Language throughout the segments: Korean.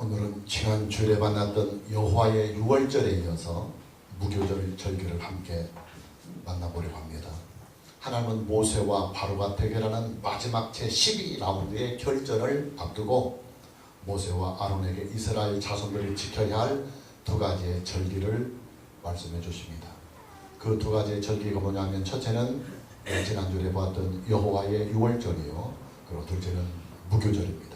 오늘은 지난 주일에 만났던 여호와의 유월절에 이어서 무교절 절기를 함께 만나보려고 합니다. 하나님은 모세와 바로가 대결하는 마지막 제12라운드의 결전을 앞두고 모세와 아론에게 이스라엘 자손들이 지켜야 할 두 가지의 절기를 말씀해 주십니다. 그 두 가지의 절기가 뭐냐면, 첫째는 지난주에 보았던 여호와의 유월절이요, 그리고 둘째는 무교절입니다.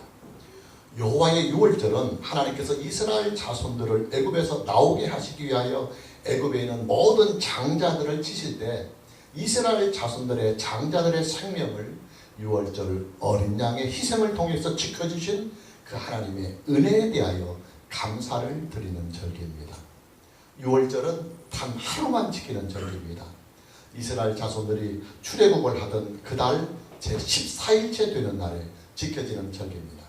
여호와의 유월절은 하나님께서 이스라엘 자손들을 애굽에서 나오게 하시기 위하여 애굽에 있는 모든 장자들을 치실 때 이스라엘 자손들의 장자들의 생명을 유월절 어린 양의 희생을 통해서 지켜주신 그 하나님의 은혜에 대하여 감사를 드리는 절기입니다. 유월절은 단 하루만 지키는 절기입니다. 이스라엘 자손들이 출애굽을 하던 그달 제14일째 되는 날에 지켜지는 절기입니다.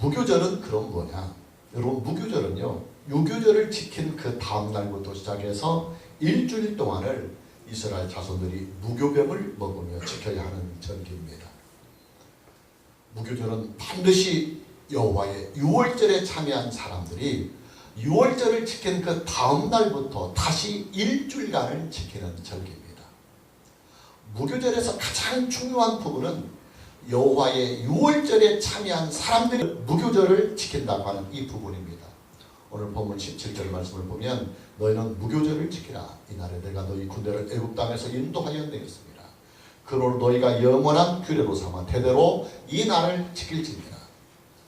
무교절은 그럼 뭐냐? 여러분, 무교절은요, 유교절을 지킨 그 다음 날부터 시작해서 일주일 동안을 이스라엘 자손들이 무교병을 먹으며 지켜야 하는 절기입니다. 무교절은 반드시 여호와의 유월절에 참여한 사람들이 유월절을 지킨 그 다음 날부터 다시 일주일간을 지키는 절기입니다. 무교절에서 가장 중요한 부분은 여호와의 유월절에 참여한 사람들이 무교절을 지킨다고 하는 이 부분입니다. 오늘 본문 17절 말씀을 보면, 너희는 무교절을 지키라. 이날에 내가 너희 군대를 애굽 땅에서 인도하여 내겠습니다. 그러므로 너희가 영원한 규례로 삼아 대대로 이 날을 지킬지니라.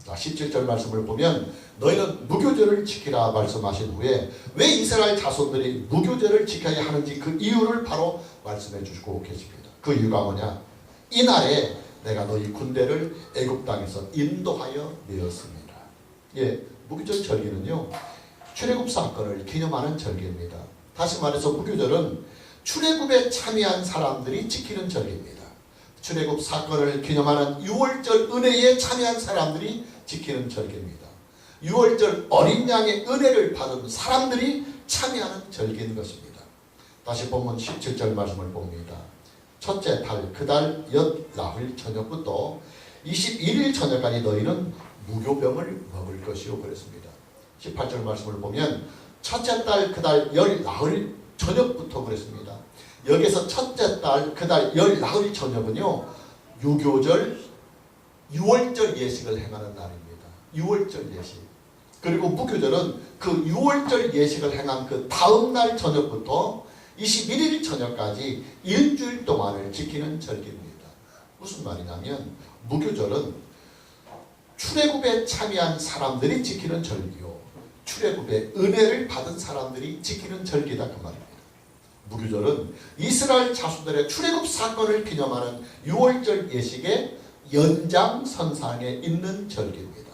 17절 말씀을 보면, 너희는 무교절을 지키라 말씀하신 후에 왜 이스라엘 자손들이 무교절을 지켜야 하는지 그 이유를 바로 말씀해 주시고 계십니다. 그 이유가 뭐냐? 이날에 내가 너희 군대를 애굽 땅에서 인도하여 내었습니다. 예, 무교절 절기는요, 출애굽 사건을 기념하는 절기입니다. 다시 말해서 무교절은 출애굽에 참여한 사람들이 지키는 절기입니다. 출애굽 사건을 기념하는 유월절 은혜에 참여한 사람들이 지키는 절기입니다. 유월절 어린 양의 은혜를 받은 사람들이 참여하는 절기인 것입니다. 다시 본문 17절 말씀을 봅니다. 첫째 달 그 달 엿 나흘 저녁부터 21일 저녁까지 너희는 무교병을 먹을 것이요 그랬습니다. 18절 말씀을 보면 첫째 달 그 달 열 나흘 저녁부터 그랬습니다. 여기서 첫째 달 그 달 열 나흘 저녁은요, 유교절 유월절 예식을 행하는 날입니다. 유월절 예식. 그리고 무교절은 그 유월절 예식을 행한 그 다음 날 저녁부터 21일 저녁까지 일주일 동안을 지키는 절기입니다. 무슨 말이냐면, 무교절은 출애굽에 참여한 사람들이 지키는 절기요, 출애굽의 은혜를 받은 사람들이 지키는 절기다 그 말입니다. 무교절은 이스라엘 자손들의 출애굽 사건을 기념하는 유월절 예식의 연장선상에 있는 절기입니다.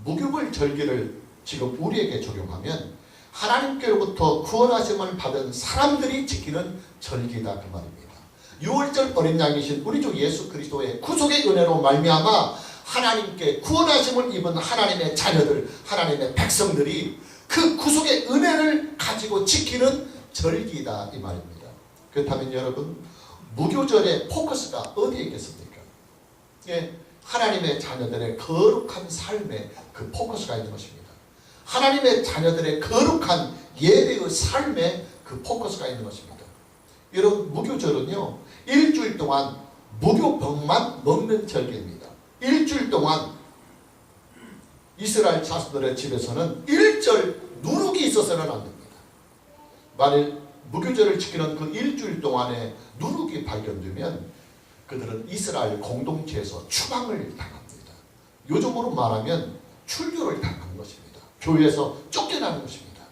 무교절 절기를 지금 우리에게 적용하면 하나님께로부터 구원하심을 받은 사람들이 지키는 절기다 그 말입니다. 유월절 어린 양이신 우리 주 예수 그리스도의 구속의 은혜로 말미암아 하나님께 구원하심을 입은 하나님의 자녀들, 하나님의 백성들이 그 구속의 은혜를 가지고 지키는 절기다 이 말입니다. 그렇다면 여러분, 무교절의 포커스가 어디에 있겠습니까? 예, 하나님의 자녀들의 거룩한 삶에 그 포커스가 있는 것입니다. 하나님의 자녀들의 거룩한 예배의 삶에 그 포커스가 있는 것입니다. 여러분, 무교절은요, 일주일 동안 무교병만 먹는 절기입니다. 일주일 동안 이스라엘 자손들의 집에서는 일절 누룩이 있어서는 안 됩니다. 만일 무교절을 지키는 그 일주일 동안에 누룩이 발견되면 그들은 이스라엘 공동체에서 추방을 당합니다. 요즘으로 말하면 출교를 당하는 것입니다. 교회에서 쫓겨나는 것입니다.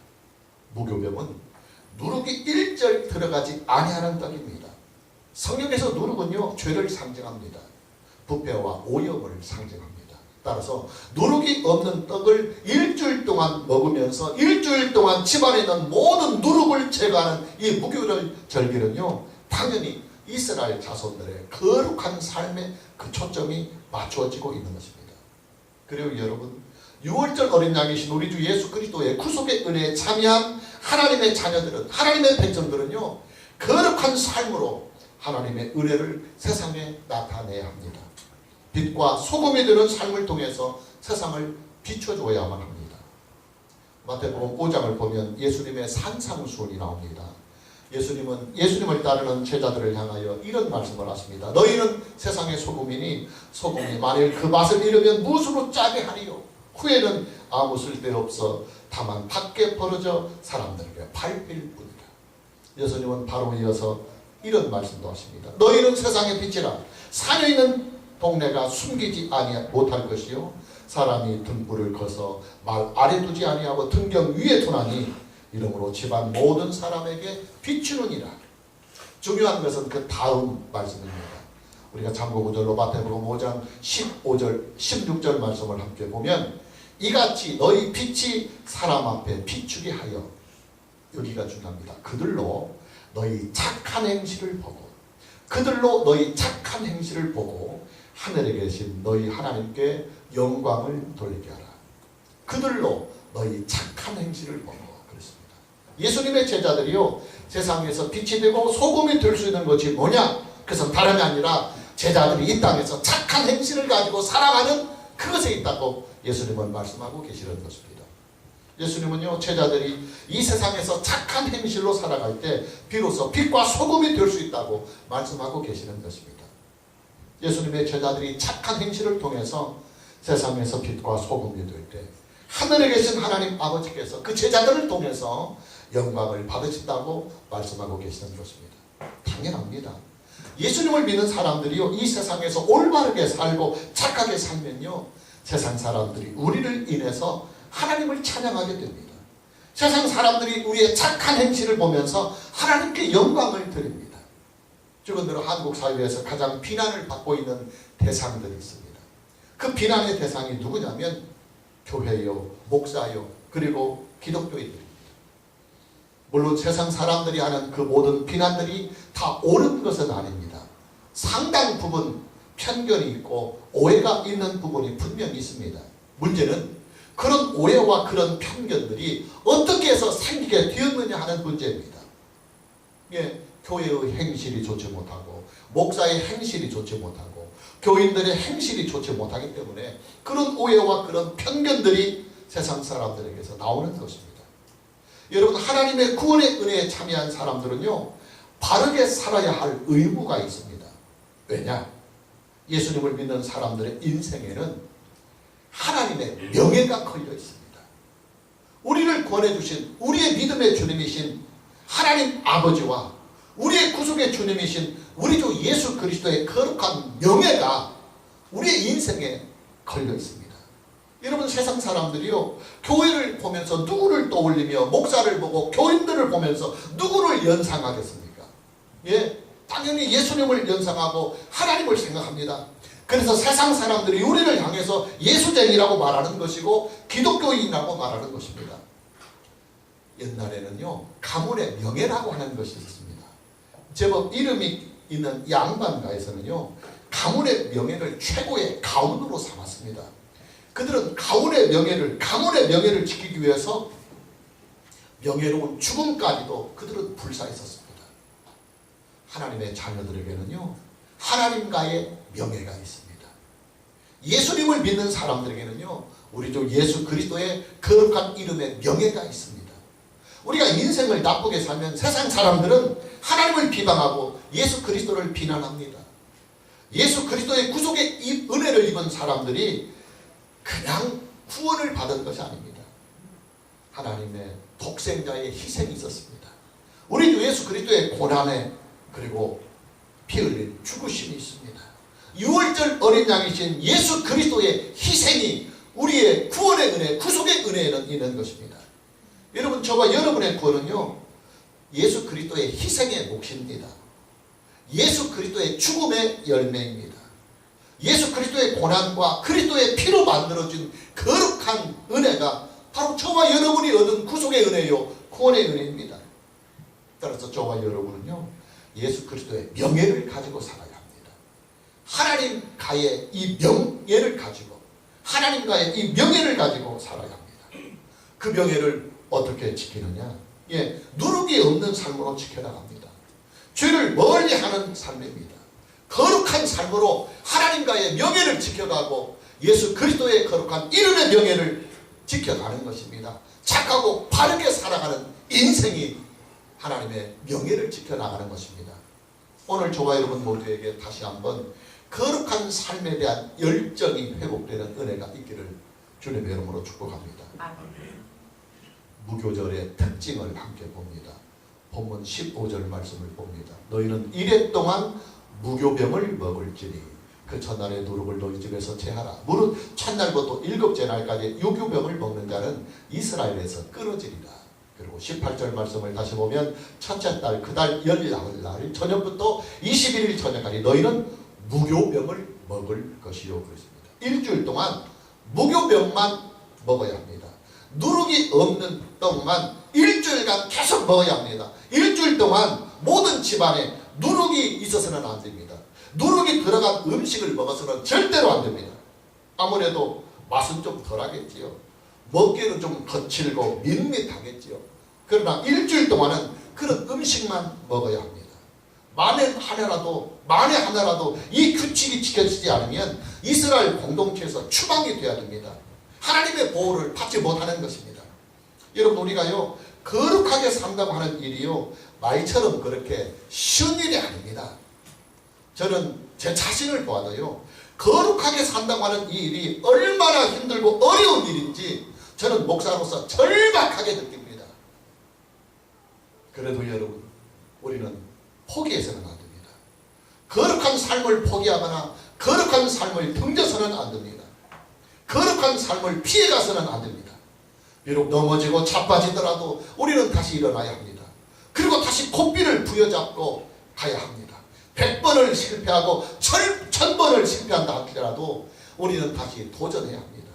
무교병은 누룩이 일절 들어가지 아니하는 떡입니다. 성경에서 누룩은요, 죄를 상징합니다. 부패와 오염을 상징합니다. 따라서 누룩이 없는 떡을 일주일 동안 먹으면서 일주일 동안 집안에 있는 모든 누룩을 제거하는 이 무교절 절기는요, 당연히 이스라엘 자손들의 거룩한 삶에 그 초점이 맞추어지고 있는 것입니다. 그리고 여러분, 유월절 어린 양이신 우리 주 예수 그리스도의 구속의 은혜에 참여한 하나님의 자녀들은, 하나님의 백성들은요, 거룩한 삶으로 하나님의 은혜를 세상에 나타내야 합니다. 빛과 소금이 되는 삶을 통해서 세상을 비춰줘야만 합니다. 마태복음 5장을 보면 예수님의 산상수훈이 나옵니다. 예수님은 예수님을 따르는 제자들을 향하여 이런 말씀을 하십니다. 너희는 세상의 소금이니 소금이 만일 그 맛을 잃으면 무엇으로 짜게 하리요. 후에는 아무 쓸데없어 다만 밖에 벌어져 사람들에게 밟힐 뿐이다. 예수님은 바로 이어서 이런 말씀도 하십니다. 너희는 세상의 빛이라. 산에 있는 동네가 숨기지 못할 것이요 사람이 등불을 꺼서 말 아래 두지 아니하고 등경 위에 두나니 이러므로 집안 모든 사람에게 비추느니라. 중요한 것은 그 다음 말씀입니다. 우리가 참고구절로 마태복음 5장 15절 16절 말씀을 함께 보면 이같이 너희 빛이 사람 앞에 비추게 하여, 여기가 중요합니다. 그들로 너희 착한 행실을 보고, 그들로 너희 착한 행실을 보고 하늘에 계신 너희 하나님께 영광을 돌리게 하라. 그들로 너희 착한 행실을 보고. 그렇습니다. 예수님의 제자들이요 세상에서 빛이 되고 소금이 될 수 있는 것이 뭐냐? 그것은 다름이 아니라 제자들이 이 땅에서 착한 행실을 가지고 살아가는 그것에 있다고 예수님은 말씀하고 계시는 것입니다. 예수님은요 제자들이 이 세상에서 착한 행실로 살아갈 때 비로소 빛과 소금이 될 수 있다고 말씀하고 계시는 것입니다. 예수님의 제자들이 착한 행실을 통해서 세상에서 빛과 소금이 될 때 하늘에 계신 하나님 아버지께서 그 제자들을 통해서 영광을 받으신다고 말씀하고 계시는 것입니다. 당연합니다. 예수님을 믿는 사람들이요 이 세상에서 올바르게 살고 착하게 살면요 세상 사람들이 우리를 인해서 하나님을 찬양하게 됩니다. 세상 사람들이 우리의 착한 행실을 보면서 하나님께 영광을 드립니다. 최근들어 한국 사회에서 가장 비난을 받고 있는 대상들이 있습니다. 그 비난의 대상이 누구냐면 교회요, 목사요, 그리고 기독교인들입니다. 물론 세상 사람들이 하는 그 모든 비난들이 다 옳은 것은 아닙니다. 상당 부분 편견이 있고 오해가 있는 부분이 분명히 있습니다. 문제는 그런 오해와 그런 편견들이 어떻게 해서 생기게 되었느냐 하는 문제입니다. 예, 교회의 행실이 좋지 못하고 목사의 행실이 좋지 못하고 교인들의 행실이 좋지 못하기 때문에 그런 오해와 그런 편견들이 세상 사람들에게서 나오는 것입니다. 여러분 하나님의 구원의 은혜에 참여한 사람들은요 바르게 살아야 할 의무가 있습니다. 왜냐? 예수님을 믿는 사람들의 인생에는 하나님의 명예가 걸려 있습니다. 우리를 구원해주신 우리의 믿음의 주님이신 하나님 아버지와 우리의 구속의 주님이신 우리 주 예수 그리스도의 거룩한 명예가 우리의 인생에 걸려 있습니다. 여러분 세상 사람들이요 교회를 보면서 누구를 떠올리며 목사를 보고 교인들을 보면서 누구를 연상하겠습니까? 예, 당연히 예수님을 연상하고 하나님을 생각합니다. 그래서 세상 사람들이 우리를 향해서 예수쟁이라고 말하는 것이고 기독교인이라고 말하는 것입니다. 옛날에는요 가문의 명예라고 하는 것이 있었습니다. 제법 이름이 있는 양반가에서는요 가문의 명예를 최고의 가문으로 삼았습니다. 그들은 가문의 명예를 지키기 위해서 명예로운 죽음까지도 그들은 불사했었습니다. 하나님의 자녀들에게는요 하나님과의 명예가 있습니다. 예수님을 믿는 사람들에게는요 우리 주 예수 그리스도의 거룩한 이름의 명예가 있습니다. 우리가 인생을 나쁘게 살면 세상 사람들은 하나님을 비방하고 예수 그리스도를 비난합니다. 예수 그리스도의 구속의 은혜를 입은 사람들이 그냥 구원을 받은 것이 아닙니다. 하나님의 독생자의 희생이 있었습니다. 우리 주 예수 그리스도의 고난에 그리고 피 흘린 죽으심이 있습니다. 6월절 어린 양이신 예수 그리스도의 희생이 우리의 구원의 은혜, 구속의 은혜에는 있는 것입니다. 여러분 저와 여러분의 구원은요 예수 그리스도의 희생의 몫입니다. 예수 그리스도의 죽음의 열매입니다. 예수 그리스도의 고난과 그리스도의 피로 만들어진 거룩한 은혜가 바로 저와 여러분이 얻은 구속의 은혜요 구원의 은혜입니다. 따라서 저와 여러분은요 예수 그리스도의 명예를 가지고 살아야 합니다. 하나님과의 이 명예를 가지고 하나님과의 이 명예를 가지고 살아야 합니다. 그 명예를 어떻게 지키느냐? 예, 누룩이 없는 삶으로 지켜나갑니다. 죄를 멀리 하는 삶입니다. 거룩한 삶으로 하나님과의 명예를 지켜가고 예수 그리스도의 거룩한 이름의 명예를 지켜가는 것입니다. 착하고 바르게 살아가는 인생이 하나님의 명예를 지켜나가는 것입니다. 오늘 저와 여러분 모두에게 다시 한번 거룩한 삶에 대한 열정이 회복되는 은혜가 있기를 주님의 이름으로 축복합니다. 무교절의 특징을 함께 봅니다. 본문 15절 말씀을 봅니다. 너희는 이래 동안 무교병을 먹을지니 그 첫날의 누룩을 너희 집에서 제하라. 무릇 첫날부터 일곱째 날까지 유교병을 먹는 자는 이스라엘에서 끊어지리라. 그리고 18절 말씀을 다시 보면 첫째 달 그달 14날 저녁부터 21일 저녁까지 너희는 무교병을 먹을 것이요 그랬습니다. 일주일 동안 무교병만 먹어야 합니다. 누룩이 없는 떡만 일주일간 계속 먹어야 합니다. 일주일 동안 모든 집안에 누룩이 있어서는 안 됩니다. 누룩이 들어간 음식을 먹어서는 절대로 안 됩니다. 아무래도 맛은 좀 덜하겠지요. 먹기는 좀 거칠고 밋밋하겠지요. 그러나 일주일 동안은 그런 음식만 먹어야 합니다. 만에 하나라도 이 규칙이 지켜지지 않으면 이스라엘 공동체에서 추방이 되어야 됩니다. 하나님의 보호를 받지 못하는 것입니다. 여러분 우리가요 거룩하게 산다고 하는 일이요 말처럼 그렇게 쉬운 일이 아닙니다. 저는 제 자신을 보아도요 거룩하게 산다고 하는 이 일이 얼마나 힘들고 어려운 일인지 저는 목사로서 절박하게 느낍니다. 그래도 여러분 우리는 포기해서는 안 됩니다. 거룩한 삶을 포기하거나 거룩한 삶을 등져서는 안 됩니다. 거룩한 삶을 피해가서는 안 됩니다. 비록 넘어지고 자빠지더라도 우리는 다시 일어나야 합니다. 그리고 다시 고삐를 부여잡고 가야 합니다. 100번을 실패하고 1000번을 실패한다 할지라도 우리는 다시 도전해야 합니다.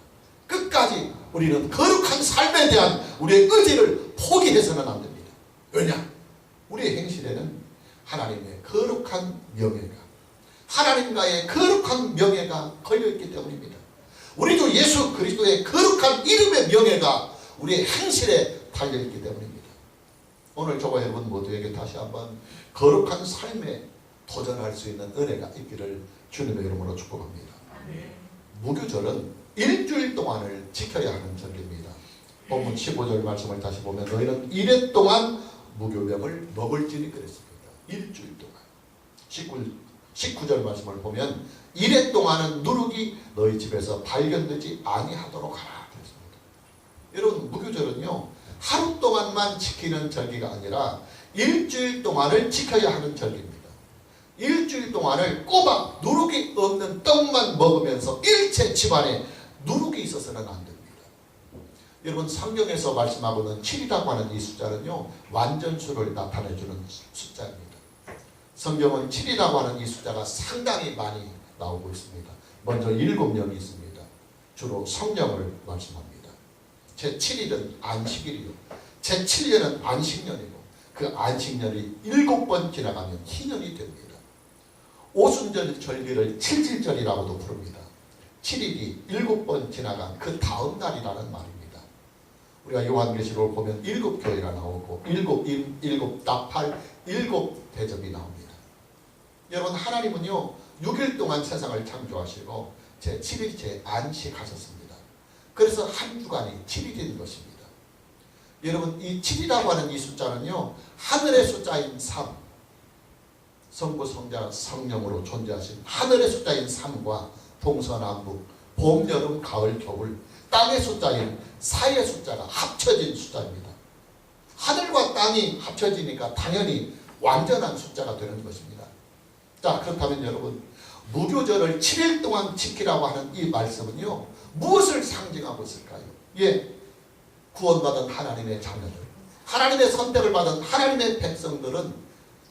끝까지 우리는 거룩한 삶에 대한 우리의 의지를 포기해서는 안 됩니다. 왜냐? 우리의 행실에는 하나님의 거룩한 명예가 하나님과의 거룩한 명예가 걸려있기 때문입니다. 우리도 예수 그리스도의 거룩한 이름의 명예가 우리의 행실에 달려있기 때문입니다. 오늘 저와 여러분 모두에게 다시 한번 거룩한 삶에 도전할 수 있는 은혜가 있기를 주님의 이름으로 축복합니다. 무교절은 일주일 동안을 지켜야 하는 절기입니다. 본문 15절 말씀을 다시 보면 너희는 이래 동안 무교병을 먹을지니 그랬습니다. 일주일 동안. 19절 말씀을 보면 이래 동안은 누룩이 너희 집에서 발견되지 아니하도록 하라 그랬습니다. 여러분 무교절은요 하루 동안만 지키는 절기가 아니라 일주일 동안을 지켜야 하는 절기입니다. 일주일 동안을 꼬박 누룩이 없는 떡만 먹으면서 일체 집안에 누룩이 있어서는 안 됩니다. 여러분 성경에서 말씀하고는 7이라고 하는 이 숫자는요 완전수를 나타내주는 숫자입니다. 성경은 7이라고 하는 이 숫자가 상당히 많이 나오고 있습니다. 먼저 7명이 있습니다. 주로 성령을 말씀합니다. 제7일은 안식일이요. 제7년은 안식년이고 그 안식년이 7번 지나가면 희년이 됩니다. 오순절 절기를 7질절이라고도 부릅니다. 7일이 7번 지나간 그 다음 날이라는 말입니다. 우리가 요한계시록을 보면 7교회가 나오고 7임, 7나팔, 7대접이 나옵니다. 여러분 하나님은요 6일 동안 세상을 창조하시고 제7일째 안식하셨습니다. 그래서 한 주간이 7일인 것입니다. 여러분 이 7이라고 하는 이 숫자는요 하늘의 숫자인 3 성부 성자 성령으로 존재하신 하늘의 숫자인 3과 동서남북 봄 여름 가을 겨울 땅의 숫자인 4의 숫자가 합쳐진 숫자입니다. 하늘과 땅이 합쳐지니까 당연히 완전한 숫자가 되는 것입니다. 자 그렇다면 여러분 무교절을 7일 동안 지키라고 하는 이 말씀은요 무엇을 상징하고 있을까요? 예, 구원받은 하나님의 자녀들 하나님의 선택을 받은 하나님의 백성들은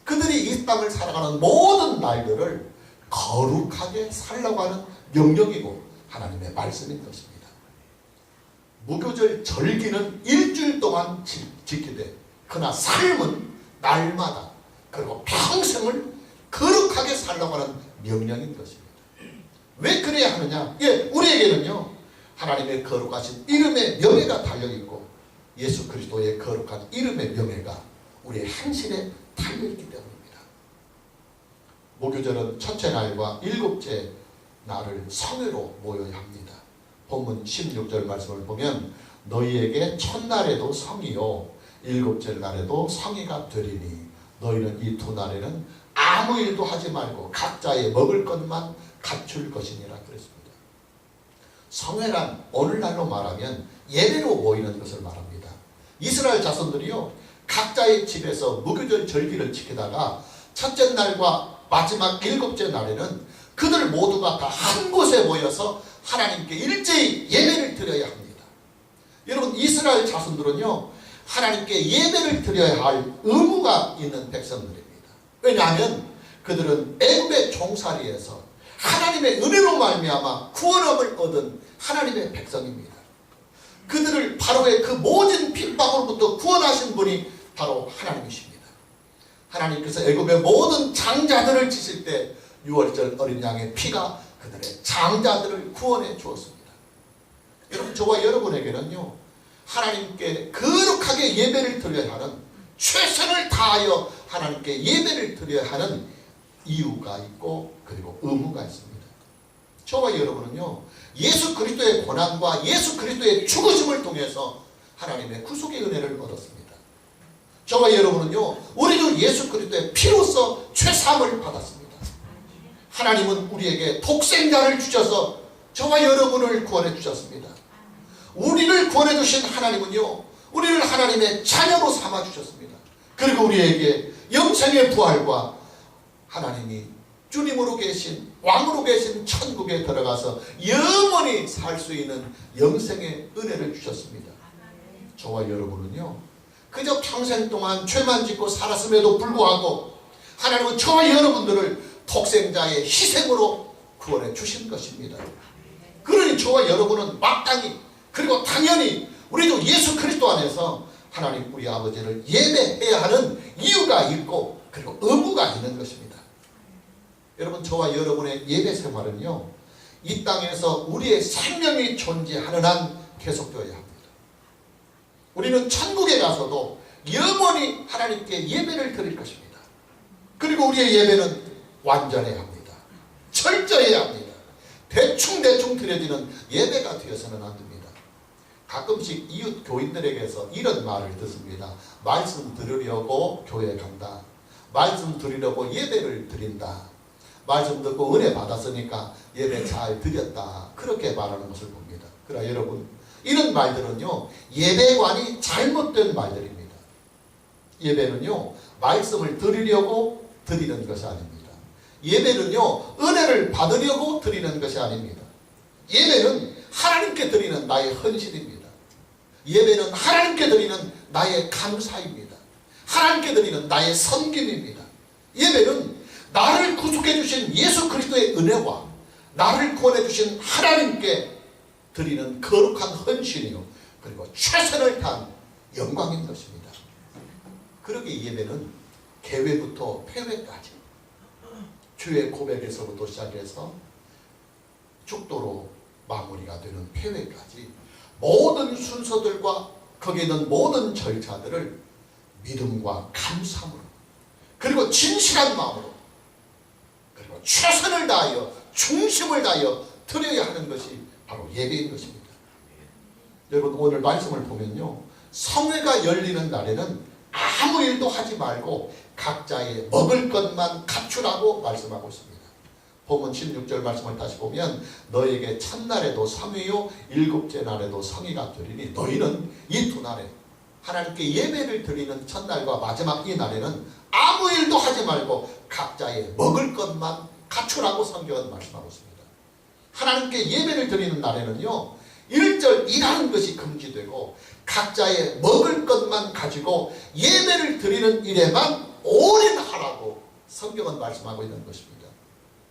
그들이 이 땅을 살아가는 모든 날들을 거룩하게 살라고 하는 명령이고 하나님의 말씀인 것입니다. 무교절 절기는 일주일 동안 지키되 그러나 삶은 날마다 그리고 평생을 거룩하게 살라고 하는 명령인 것입니다. 왜 그래야 하느냐? 예, 우리에게는요 하나님의 거룩하신 이름의 명예가 달려있고 예수 그리스도의 거룩한 이름의 명예가 우리의 행실에 달려있기 때문입니다. 무교절은 첫째 날과 일곱째 나를 성회로 모여야 합니다. 본문 16절 말씀을 보면 너희에게 첫날에도 성이요 일곱째 날에도 성의가 되리니 너희는 이 두 날에는 아무 일도 하지 말고 각자의 먹을 것만 갖출 것이니라 그랬습니다. 성회란 오늘날로 말하면 예배로 모이는 것을 말합니다. 이스라엘 자손들이요 각자의 집에서 무교절 절기를 지키다가 첫째 날과 마지막 일곱째 날에는 그들 모두가 다 한 곳에 모여서 하나님께 일제히 예배를 드려야 합니다. 여러분 이스라엘 자손들은요 하나님께 예배를 드려야 할 의무가 있는 백성들입니다. 왜냐하면 그들은 애굽의 종살이에서 하나님의 은혜로 말미암아 구원함을 얻은 하나님의 백성입니다. 그들을 바로의 그 모든 핍박으로부터 구원하신 분이 바로 하나님이십니다. 하나님께서 애굽의 모든 장자들을 치실 때 6월절 어린 양의 피가 그들의 장자들을 구원해 주었습니다. 여러분 저와 여러분에게는요 하나님께 거룩하게 예배를 드려야 하는 최선을 다하여 하나님께 예배를 드려야 하는 이유가 있고 그리고 의무가 있습니다. 저와 여러분은요 예수 그리스도의 고난과 예수 그리스도의 죽으심을 통해서 하나님의 구속의 은혜를 얻었습니다. 저와 여러분은요 우리도 예수 그리스도의 피로써 죄사함을 받았습니다. 하나님은 우리에게 독생자를 주셔서 저와 여러분을 구원해 주셨습니다. 우리를 구원해 주신 하나님은요 우리를 하나님의 자녀로 삼아 주셨습니다. 그리고 우리에게 영생의 부활과 하나님이 주님으로 계신 왕으로 계신 천국에 들어가서 영원히 살 수 있는 영생의 은혜를 주셨습니다. 저와 여러분은요 그저 평생 동안 죄만 짓고 살았음에도 불구하고 하나님은 저와 여러분들을 독생자의 희생으로 구원해 주신 것입니다. 그러니 저와 여러분은 마땅히 그리고 당연히 우리도 예수 그리스도 안에서 하나님 우리 아버지를 예배해야 하는 이유가 있고 그리고 의무가 있는 것입니다. 여러분 저와 여러분의 예배 생활은요 이 땅에서 우리의 생명이 존재하는 한 계속되어야 합니다. 우리는 천국에 가서도 영원히 하나님께 예배를 드릴 것입니다. 그리고 우리의 예배는 완전해야 합니다. 철저해야 합니다. 대충대충 드려지는 예배가 되어서는 안 됩니다. 가끔씩 이웃 교인들에게서 이런 말을 듣습니다. 말씀 들으려고 교회 간다. 말씀 드리려고 예배를 드린다. 말씀 듣고 은혜 받았으니까 예배 잘 드렸다. 그렇게 말하는 것을 봅니다. 그러나 여러분 이런 말들은요 예배관이 잘못된 말들입니다. 예배는요 말씀을 드리려고 드리는 것이 아닙니다. 예배는요 은혜를 받으려고 드리는 것이 아닙니다. 예배는 하나님께 드리는 나의 헌신입니다. 예배는 하나님께 드리는 나의 감사입니다. 하나님께 드리는 나의 섬김입니다. 예배는 나를 구속해 주신 예수 그리스도의 은혜와 나를 구원해 주신 하나님께 드리는 거룩한 헌신이요 그리고 최선을 다한 영광인 것입니다. 그러기에 예배는 개회부터 폐회까지 주의 고백에서부터 시작해서 축도로 마무리가 되는 폐회까지 모든 순서들과 거기에 있는 모든 절차들을 믿음과 감사함으로 그리고 진실한 마음으로 그리고 최선을 다하여 중심을 다하여 드려야 하는 것이 바로 예배인 것입니다. 여러분 오늘 말씀을 보면요 성회가 열리는 날에는 아무 일도 하지 말고 각자의 먹을 것만 갖추라고 말씀하고 있습니다. 본문 16절 말씀을 다시 보면 너에게 첫날에도 성회요 일곱째 날에도 성의가 되리니 너희는 이 두 날에 하나님께 예배를 드리는 첫날과 마지막 이 날에는 아무 일도 하지 말고 각자의 먹을 것만 갖추라고 성경은 말씀하고 있습니다. 하나님께 예배를 드리는 날에는요 1절 일하는 것이 금지되고 각자의 먹을 것만 가지고 예배를 드리는 일에만 올인하라고 성경은 말씀하고 있는 것입니다.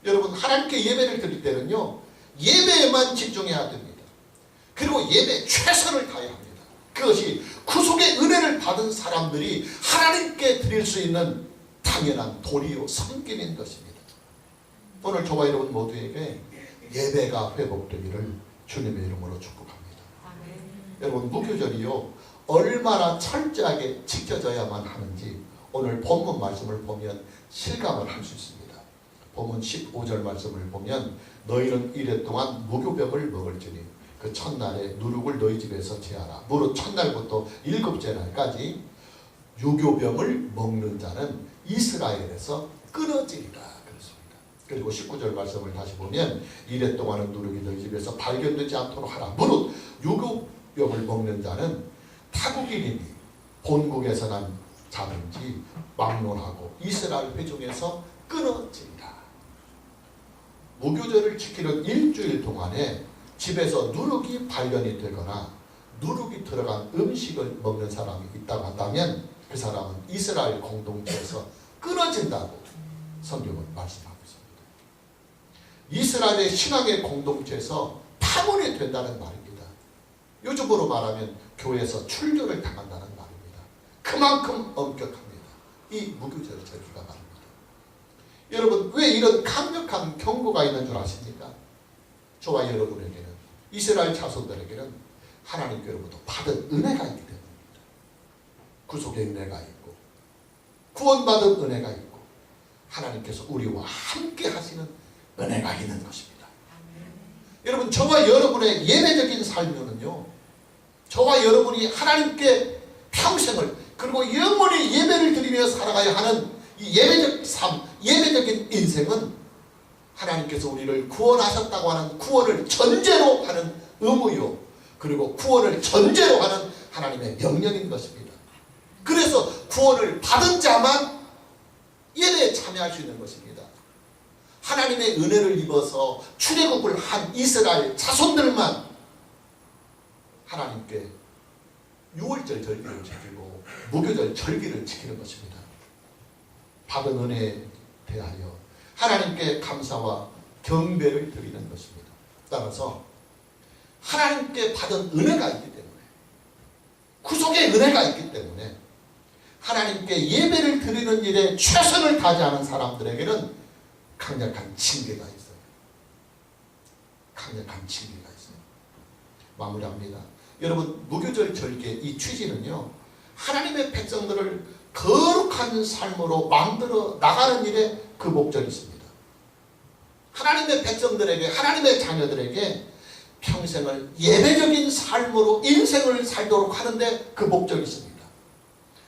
여러분 하나님께 예배를 드릴 때는요 예배에만 집중해야 됩니다. 그리고 예배에 최선을 다해야 합니다. 그것이 구속의 은혜를 받은 사람들이 하나님께 드릴 수 있는 당연한 도리요 섬김인 것입니다. 오늘 저와 여러분 모두에게 예배가 회복되기를 주님의 이름으로 축복합니다. 여러분 무교절이요 얼마나 철저하게 지켜져야만 하는지 오늘 본문 말씀을 보면 실감을 할 수 있습니다. 보면 15절 말씀을 보면 너희는 이래 동안 무교병을 먹을지니 그 첫날에 누룩을 너희 집에서 제하라. 무릇 첫날부터 일곱째 날까지 유교병을 먹는 자는 이스라엘에서 끊어지리라 그랬습니다. 그리고 19절 말씀을 다시 보면 이래 동안은 누룩이 너희 집에서 발견되지 않도록 하라. 무릇 유교병을 먹는 자는 타국인이니 본국에서 난 자든지 막론하고 이스라엘 회중에서 끊어진다. 무교절을 지키는 일주일 동안에 집에서 누룩이 발견이 되거나 누룩이 들어간 음식을 먹는 사람이 있다고 한다면 그 사람은 이스라엘 공동체에서 끊어진다고 성경은 말씀하고 있습니다. 이스라엘의 신앙의 공동체에서 파문이 된다는 말입니다. 요즘으로 말하면 교회에서 출교를 당한다는 말입니다. 그만큼 엄격합니다. 이 무교절 절기가 말입니다. 여러분, 왜 이런 강력한 경고가 있는 줄 아십니까? 저와 여러분에게는, 이스라엘 자손들에게는 하나님께로부터 받은 은혜가 있기 때문입니다. 구속의 은혜가 있고 구원받은 은혜가 있고 하나님께서 우리와 함께 하시는 은혜가 있는 것입니다. 여러분, 저와 여러분의 예배적인 삶은요, 저와 여러분이 하나님께 평생을 그리고 영원히 예배를 드리며 살아가야 하는 이 예배적 삶, 예배적인 인생은 하나님께서 우리를 구원하셨다고 하는 구원을 전제로 하는 의무요, 그리고 구원을 전제로 하는 하나님의 명령인 것입니다. 그래서 구원을 받은 자만 예배에 참여할 수 있는 것입니다. 하나님의 은혜를 입어서 출애굽을 한 이스라엘 자손들만 하나님께 유월절 절기를 지키고 무교절 절기를 지키는 것입니다. 받은 은혜에 대하여 하나님께 감사와 경배를 드리는 것입니다. 따라서 하나님께 받은 은혜가 있기 때문에, 구속의 은혜가 있기 때문에 하나님께 예배를 드리는 일에 최선을 다하지 않은 사람들에게는 강력한 징계가 있어요. 강력한 징계가 있어요. 마무리합니다. 여러분, 무교절 절기의 이 취지는요, 하나님의 백성들을 거룩한 삶으로 만들어 나가는 일에 그 목적이 있습니다. 하나님의 백성들에게, 하나님의 자녀들에게 평생을 예배적인 삶으로 인생을 살도록 하는데 그 목적이 있습니다.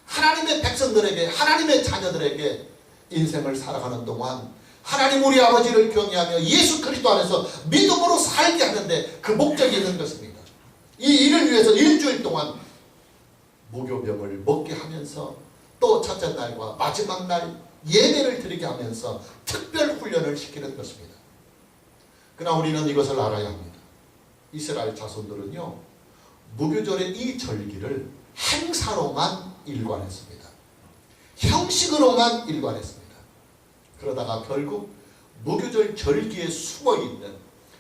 하나님의 백성들에게, 하나님의 자녀들에게 인생을 살아가는 동안 하나님 우리 아버지를 경외하며 예수 그리스도 안에서 믿음으로 살게 하는데 그 목적이 있는 것입니다. 이 일을 위해서 일주일 동안 무교병을 먹게 하면서 또 첫째 날과 마지막 날 예배를 드리게 하면서 특별 훈련을 시키는 것입니다. 그러나 우리는 이것을 알아야 합니다. 이스라엘 자손들은요, 무교절의 이 절기를 행사로만 일관했습니다. 형식으로만 일관했습니다. 그러다가 결국 무교절 절기에 숨어있는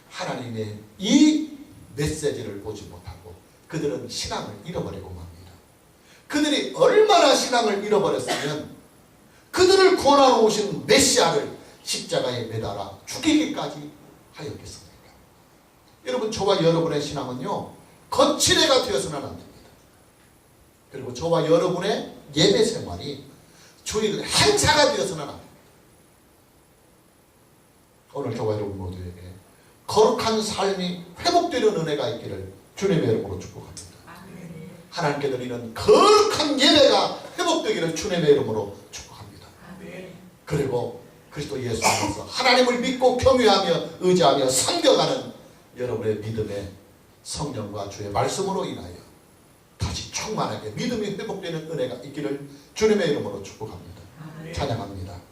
하나님의 이 메시지를 보지 못하고 그들은 신앙을 잃어버리고 맙니다. 그들이 얼마나 신앙을 잃어버렸으면 그들을 구원하러 오신 메시아를 십자가에 매달아 죽이기까지 하였겠습니까? 여러분, 저와 여러분의 신앙은요, 거칠애가 되어서는 안 됩니다. 그리고 저와 여러분의 예배 생활이 주일 행사가 되어서는 안 됩니다. 오늘 저와 여러분 모두에게 거룩한 삶이 회복되는 은혜가 있기를 주님의 이름으로 축복합니다. 하나님께 드리는 거룩한 예배가 회복되기를 주님의 이름으로 축복합니다. 그리고 그리스도 예수 안에서 하나님을 믿고 경외하며 의지하며 섬겨가는 여러분의 믿음의 성령과 주의 말씀으로 인하여 다시 충만하게 믿음이 회복되는 은혜가 있기를 주님의 이름으로 축복합니다. 찬양합니다.